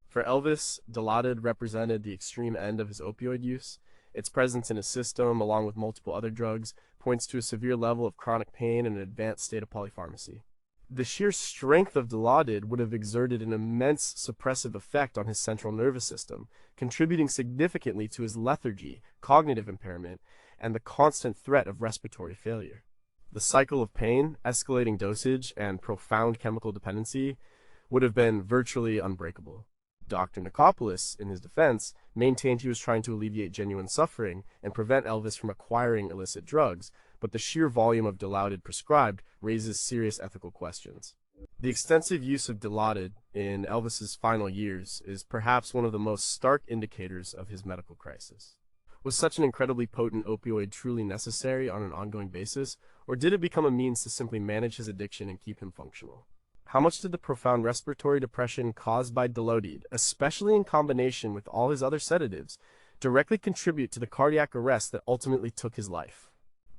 For Elvis, Dilaudid represented the extreme end of his opioid use. Its presence in his system, along with multiple other drugs, points to a severe level of chronic pain and an advanced state of polypharmacy. The sheer strength of Dilaudid would have exerted an immense suppressive effect on his central nervous system, contributing significantly to his lethargy, cognitive impairment, and the constant threat of respiratory failure. The cycle of pain, escalating dosage, and profound chemical dependency would have been virtually unbreakable. Dr. Nicopolis, in his defense, maintained he was trying to alleviate genuine suffering and prevent Elvis from acquiring illicit drugs, but the sheer volume of Dilaudid prescribed raises serious ethical questions. The extensive use of Dilaudid in Elvis's final years is perhaps one of the most stark indicators of his medical crisis. Was such an incredibly potent opioid truly necessary on an ongoing basis, or did it become a means to simply manage his addiction and keep him functional? How much did the profound respiratory depression caused by Dilaudid, especially in combination with all his other sedatives, directly contribute to the cardiac arrest that ultimately took his life?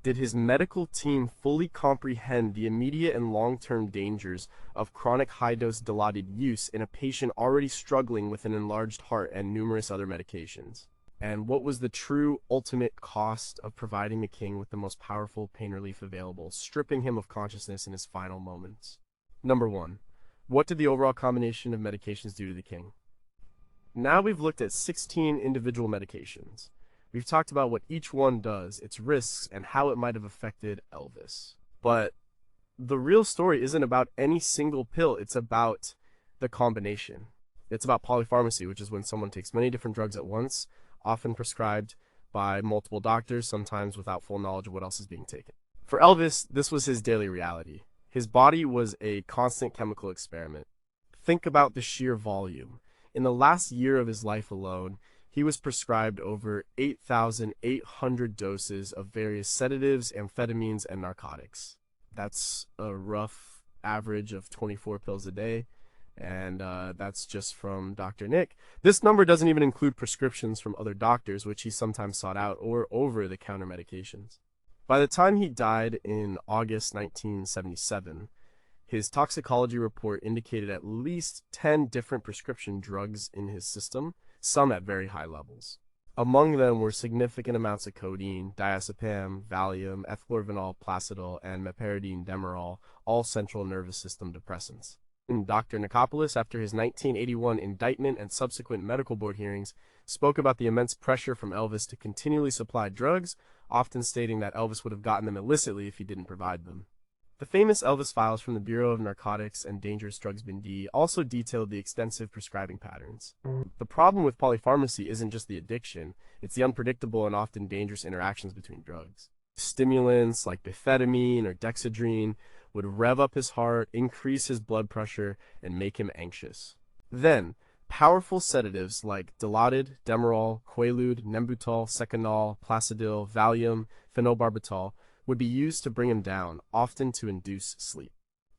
Did his medical team fully comprehend the immediate and long-term dangers of chronic high-dose Dilaudid use in a patient already struggling with an enlarged heart and numerous other medications? And what was the true ultimate cost of providing the king with the most powerful pain relief available, stripping him of consciousness in his final moments? Number 1. What did the overall combination of medications do to the king? Now we've looked at 16 individual medications. We've talked about what each one does, its risks, and how it might have affected Elvis. But the real story isn't about any single pill, it's about the combination. It's about polypharmacy, which is when someone takes many different drugs at once, often prescribed by multiple doctors, sometimes without full knowledge of what else is being taken. For Elvis, this was his daily reality. His body was a constant chemical experiment. Think about the sheer volume. In the last year of his life alone, he was prescribed over 8,800 doses of various sedatives, amphetamines, and narcotics. That's a rough average of 24 pills a day, and that's just from Dr. Nick. This number doesn't even include prescriptions from other doctors, which he sometimes sought out, or over-the-counter medications. By the time he died in August 1977, his toxicology report indicated at least 10 different prescription drugs in his system, some at very high levels. Among them were significant amounts of codeine, diazepam, Valium, ethylorvinol, Placidol, and meperidine demerol, all central nervous system depressants. Dr. Nicopolis, after his 1981 indictment and subsequent medical board hearings, spoke about the immense pressure from Elvis to continually supply drugs, often stating that Elvis would have gotten them illicitly if he didn't provide them. The famous Elvis files from the Bureau of Narcotics and Dangerous Drugs B.D. also detailed the extensive prescribing patterns. The problem with polypharmacy isn't just the addiction, it's the unpredictable and often dangerous interactions between drugs. Stimulants like methamphetamine or dexedrine would rev up his heart, increase his blood pressure, and make him anxious. Then, powerful sedatives like Dilaudid, Demerol, Quaalude, Nembutal, Seconal, Placidil, Valium, Phenobarbital would be used to bring him down, often to induce sleep.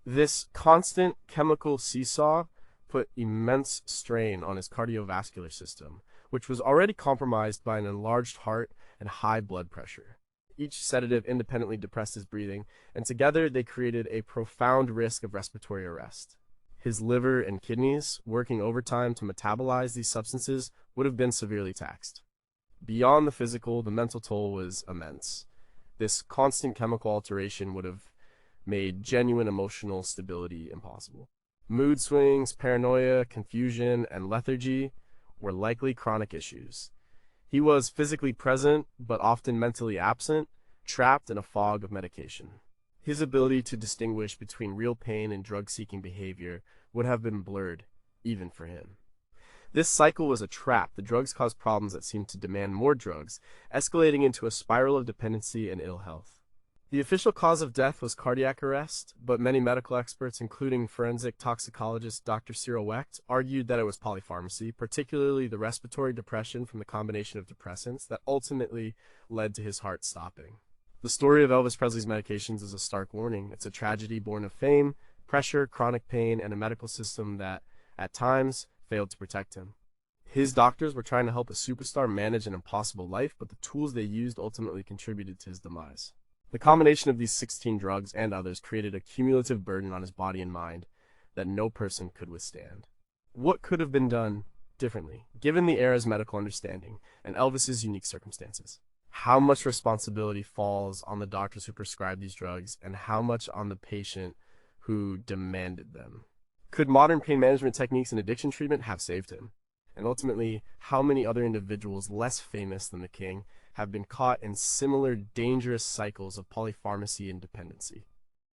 This constant chemical seesaw put immense strain on his cardiovascular system, which was already compromised by an enlarged heart and high blood pressure. Each sedative independently depressed his breathing, and together they created a profound risk of respiratory arrest. His liver and kidneys, working overtime to metabolize these substances, would have been severely taxed. Beyond the physical, the mental toll was immense. This constant chemical alteration would have made genuine emotional stability impossible. Mood swings, paranoia, confusion, and lethargy were likely chronic issues. He was physically present, but often mentally absent, trapped in a fog of medication. His ability to distinguish between real pain and drug-seeking behavior would have been blurred, even for him. This cycle was a trap. The drugs caused problems that seemed to demand more drugs, escalating into a spiral of dependency and ill health. The official cause of death was cardiac arrest, but many medical experts, including forensic toxicologist Dr. Cyril Wecht, argued that it was polypharmacy, particularly the respiratory depression from the combination of depressants that ultimately led to his heart stopping. The story of Elvis Presley's medications is a stark warning. It's a tragedy born of fame, pressure, chronic pain, and a medical system that, at times, failed to protect him. His doctors were trying to help a superstar manage an impossible life, but the tools they used ultimately contributed to his demise. The combination of these 16 drugs and others created a cumulative burden on his body and mind that no person could withstand. What could have been done differently, given the era's medical understanding and Elvis's unique circumstances? How much responsibility falls on the doctors who prescribed these drugs, and how much on the patient who demanded them? Could modern pain management techniques and addiction treatment have saved him? And ultimately, how many other individuals less famous than the king have been caught in similar dangerous cycles of polypharmacy and dependency?